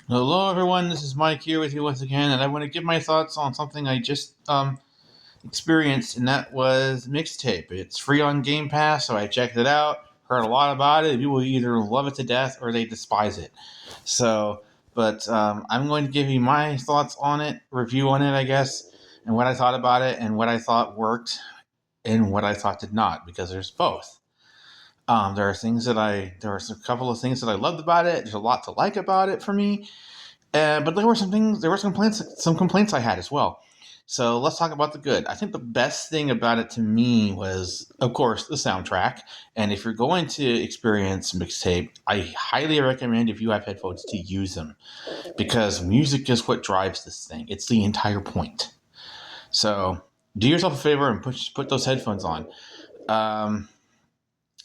Hello, everyone. This is Mike here with you once again, and I want to give my thoughts on something I just experienced, and that was Mixtape. It's free on Game Pass, so I checked it out. Heard a lot about it. People either love it to death or they despise it. So, but I'm going to give you my thoughts on it, review on it, I guess, and what I thought about it, and what I thought worked, and what I thought did not, because there's both. There are a couple of things that I loved about it. There's a lot to like about it for me, but there were some complaints I had as well. So let's talk about the good. I think the best thing about it to me was, of course, the soundtrack. And if you're going to experience Mixtape, I highly recommend, if you have headphones, to use them, because music is what drives this thing. It's the entire point. So do yourself a favor and put those headphones on. Um,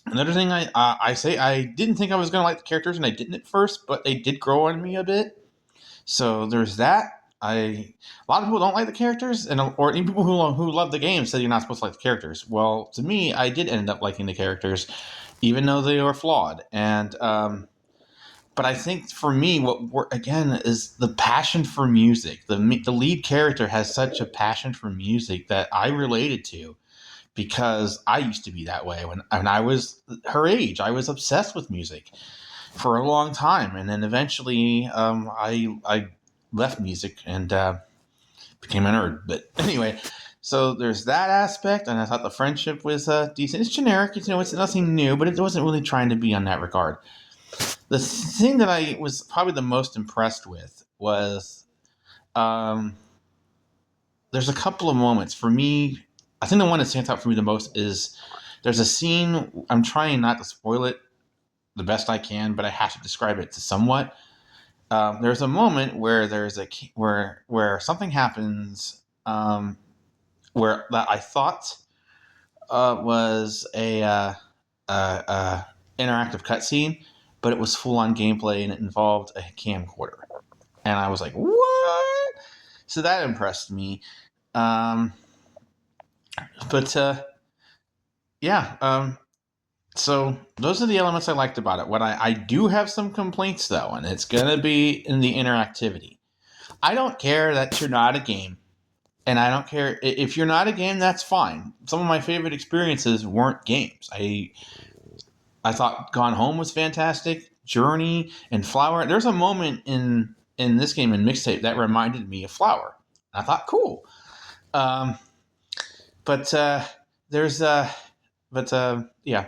Another thing I say, I didn't think I was going to like the characters, and I didn't at first, but they did grow on me a bit. So there's that. A lot of people don't like the characters, or even people who love the game said you're not supposed to like the characters. Well, to me, I did end up liking the characters, even though they were flawed. But I think for me, again is the passion for music. The lead character has such a passion for music that I related to, because I used to be that way when I was her age. I was obsessed with music for a long time, and then eventually I left music and became a nerd. But anyway, so there's that aspect, and I thought the friendship was decent. It's generic, it's nothing new, but it wasn't really trying to be on that regard. The thing that I was probably the most impressed with was there's a couple of moments for me. I think the one that stands out for me the most is there's a scene. I'm trying not to spoil it the best I can, but I have to describe it to somewhat. There's a moment where where something happens, where that I thought was a interactive cutscene, but it was full on gameplay and it involved a camcorder, and I was like, "What?" So that impressed me. Um, but yeah, so those are the elements I liked about it. What I do have some complaints though, and it's gonna be in the interactivity. I don't care that you're not a game, and I don't care if you're not a game. That's fine. Some of my favorite experiences weren't games. I thought Gone Home was fantastic. Journey and Flower. There's a moment in this game in Mixtape that reminded me of Flower. I thought cool. Um, but there's but yeah.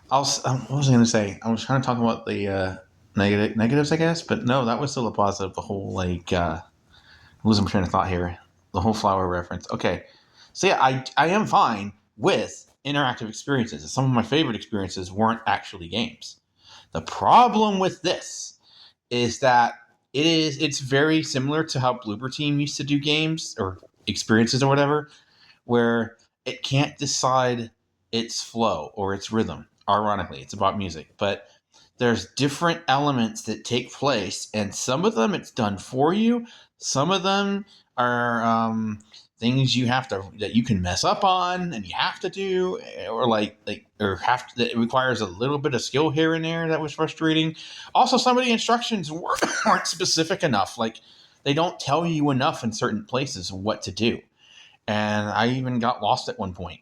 What was I going to say? I was trying to talk about the negatives, I guess, but no, that was still a positive. The whole losing my train of thought here. The whole flower reference. Okay, so yeah, I am fine with interactive experiences. Some of my favorite experiences weren't actually games. The problem with this is that it's very similar to how Bloober Team used to do games or experiences or whatever, where it can't decide its flow or its rhythm. Ironically, it's about music, but there's different elements that take place, and some of them it's done for you. Some of them are things that you can mess up on and you have to do, or that it requires a little bit of skill here and there. That was frustrating. Also, some of the instructions weren't specific enough. Like, they don't tell you enough in certain places what to do, and I even got lost at one point.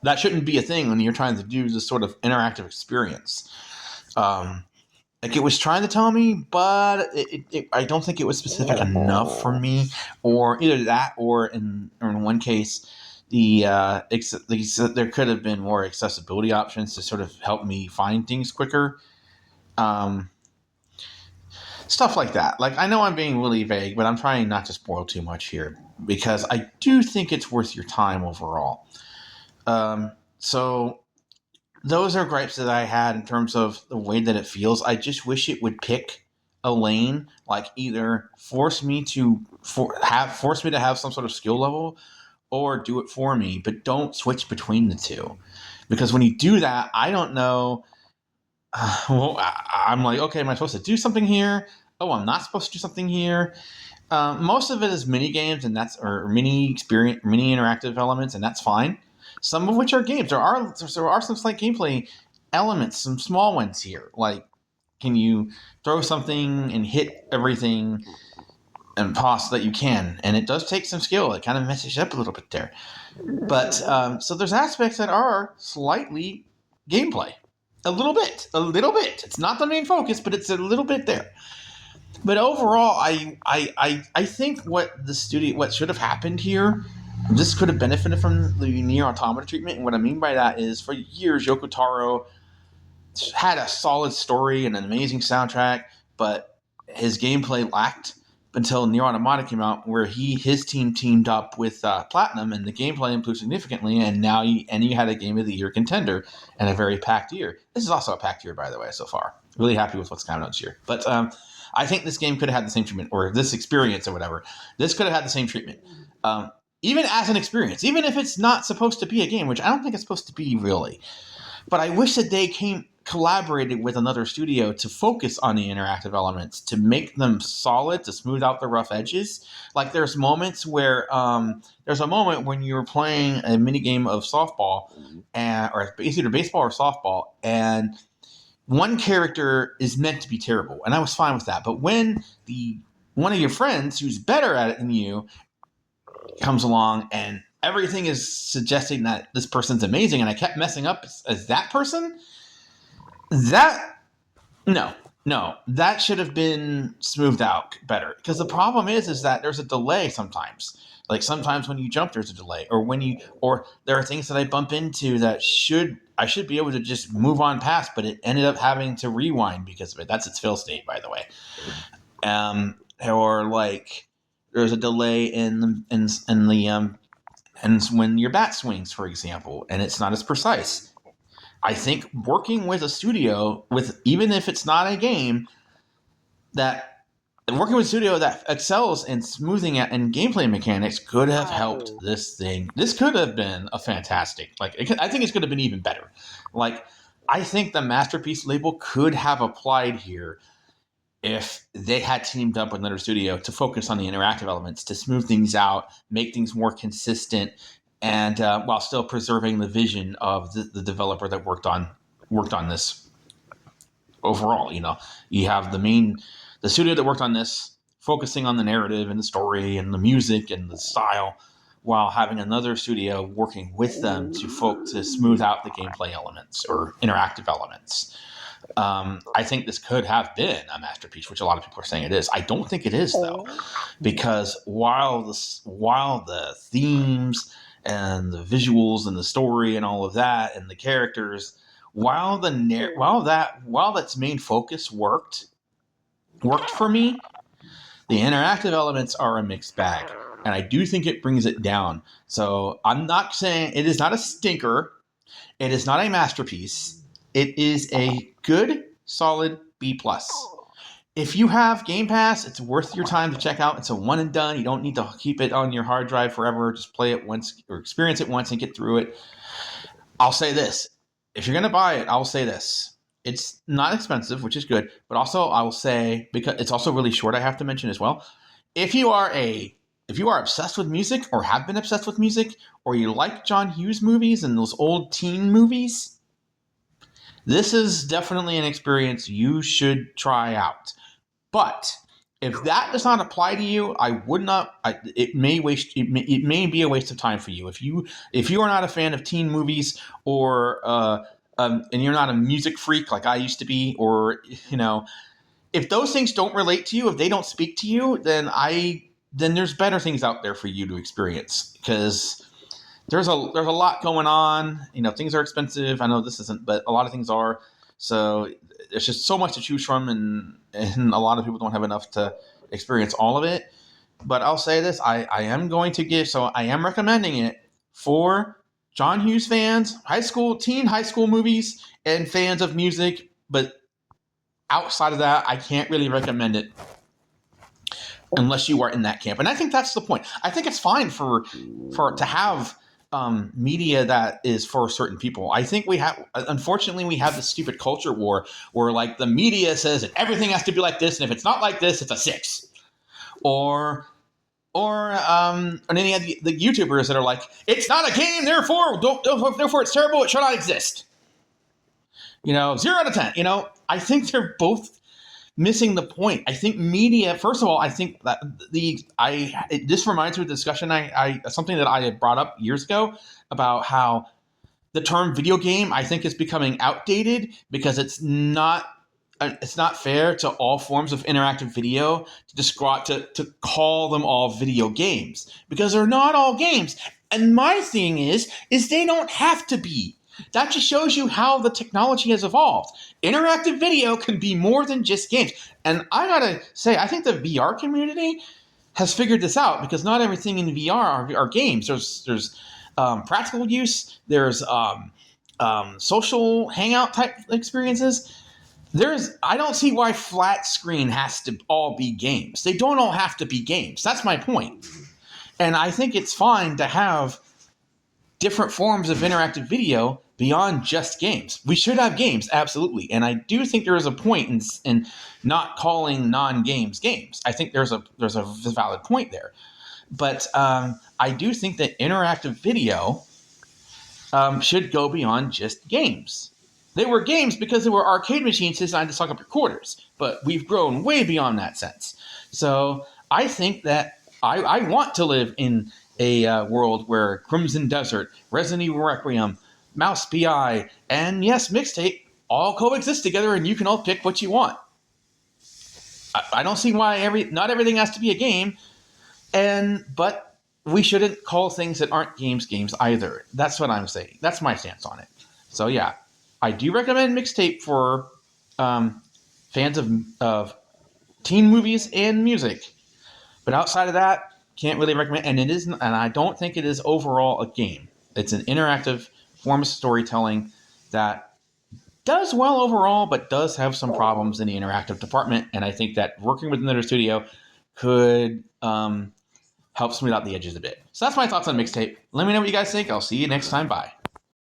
That shouldn't be a thing when you're trying to do this sort of interactive experience. Um, like, it was trying to tell me, but I don't think it was specific enough for me. Or either that, or in one case, there could have been more accessibility options to sort of help me find things quicker. Um, Stuff like that. Like, I know I'm being really vague, but I'm trying not to spoil too much here, because I do think it's worth your time overall. So those are gripes that I had in terms of the way that it feels. I just wish it would pick a lane, like either force me to have some sort of skill level, or do it for me, but don't switch between the two. Because when you do that, I don't know. Well, I'm like, okay, am I supposed to do something here? Oh, I'm not supposed to do something here. Most of it is mini games, and or mini experience, mini interactive elements, and that's fine. Some of which are games. There are some slight gameplay elements, some small ones here. Like, can you throw something and hit everything and pass that you can? And it does take some skill. It kind of messes you up a little bit there. But so there's aspects that are slightly gameplay. A little bit. It's not the main focus, but it's a little bit there. But overall, I think what should have happened here, this could have benefited from the Nier Automata treatment. And what I mean by that is, for years, Yoko Taro had a solid story and an amazing soundtrack, but his gameplay lacked until Nier Automata came out, where his team teamed up with Platinum, and the gameplay improved significantly. And now you had a Game of the Year contender and a very packed year. This is also a packed year, by the way, so far. Really happy with what's coming out this year. But I think this game could have had the same treatment, or this experience or whatever. This could have had the same treatment. Even as an experience, even if it's not supposed to be a game, which I don't think it's supposed to be really. But I wish that they collaborated with another studio to focus on the interactive elements, to make them solid, to smooth out the rough edges. Like there's moments where there's a moment when you're playing a mini game of softball, or it's either baseball or softball, and one character is meant to be terrible, and I was fine with that. But when one of your friends who's better at it than you comes along and everything is suggesting that this person's amazing, and I kept messing up as that person, that should have been smoothed out better. Because the problem is that there's a delay sometimes. Like sometimes when you jump, there's a delay, or there are things that I bump into that I should be able to just move on past, but it ended up having to rewind because of it. That's its fail state, by the way. Or like there's a delay in the and when your bat swings, for example, and it's not as precise. I think working with a studio, even if it's not a game, working with a studio that excels in smoothing it and gameplay mechanics could have helped this thing. This could have been a fantastic. I think it's could have been even better. I think the Masterpiece label could have applied here if they had teamed up with another studio to focus on the interactive elements, to smooth things out, make things more consistent, and while still preserving the vision of the developer that worked on this overall. You have the studio that worked on this focusing on the narrative and the story and the music and the style, while having another studio working with them to smooth out the gameplay elements or interactive elements. I think this could have been a masterpiece, which a lot of people are saying it is. I don't think it is, though, because while the themes and the visuals and the story and all of that and the characters, while that's main focus worked for me, the interactive elements are a mixed bag, and I do think it brings it down. So I'm not saying it is not a stinker. It is not a masterpiece. It is a good, solid B+. If you have Game Pass, it's worth your time to check out. It's a one and done. You don't need to keep it on your hard drive forever. Just play it once or experience it once and get through it. I'll say this. If you're going to buy it, I'll say this. It's not expensive, which is good. But also, I will say, because it's also really short, I have to mention as well. If you are obsessed with music or have been obsessed with music, or you like John Hughes movies and those old teen movies, this is definitely an experience you should try out. But if that does not apply to you, I would not. It may be a waste of time for you. If you are not a fan of teen movies, or and you're not a music freak like I used to be, or if those things don't relate to you, if they don't speak to you, then there's better things out there for you to experience, because there's a lot going on. Things are expensive. I know this isn't, but a lot of things are. So there's just so much to choose from, and a lot of people don't have enough to experience all of it. But I'll say this: I am recommending it for John Hughes fans, teen high school movies, and fans of music. But outside of that, I can't really recommend it unless you are in that camp. And I think that's the point. I think it's fine to have media that is for certain people. I think unfortunately we have this stupid culture war where the media says that everything has to be like this, and if it's not like this, it's a 6. Or any of the YouTubers that are like, it's not a game, therefore it's terrible, it should not exist. 0 out of 10. I think they're both missing the point. I think media. First of all, I think that this reminds me of a discussion something that I had brought up years ago about how the term video game, I think, is becoming outdated because it's not fair to all forms of interactive video to describe to call them all video games, because they're not all games. And my thing is they don't have to be. That just shows you how the technology has evolved. Interactive video can be more than just games. And I gotta say, I think the VR community has figured this out, because not everything in VR are games. There's practical use. There's social hangout type experiences. I don't see why flat screen has to all be games. They don't all have to be games. That's my point. And I think it's fine to have different forms of interactive video beyond just games. We should have games, absolutely. And I do think there is a point in not calling non-games games. I think there's a valid point there. But I do think that interactive video should go beyond just games. They were games because they were arcade machines designed to suck up your quarters, but we've grown way beyond that sense. So I think that I want to live in a world where Crimson Desert, Resident Evil Requiem, Mouse PI, and yes, Mixtape all coexist together, and you can all pick what you want. I don't see why not everything has to be a game, but we shouldn't call things that aren't games either. That's what I'm saying. That's my stance on it. So yeah, I do recommend Mixtape for fans of teen movies and music. But outside of that, can't really recommend. And I don't think it is overall a game. It's an interactive form of storytelling that does well overall, but does have some problems in the interactive department. And I think that working with another studio could help smooth out the edges a bit. So that's my thoughts on Mixtape. Let me know what you guys think. I'll see you next time. Bye.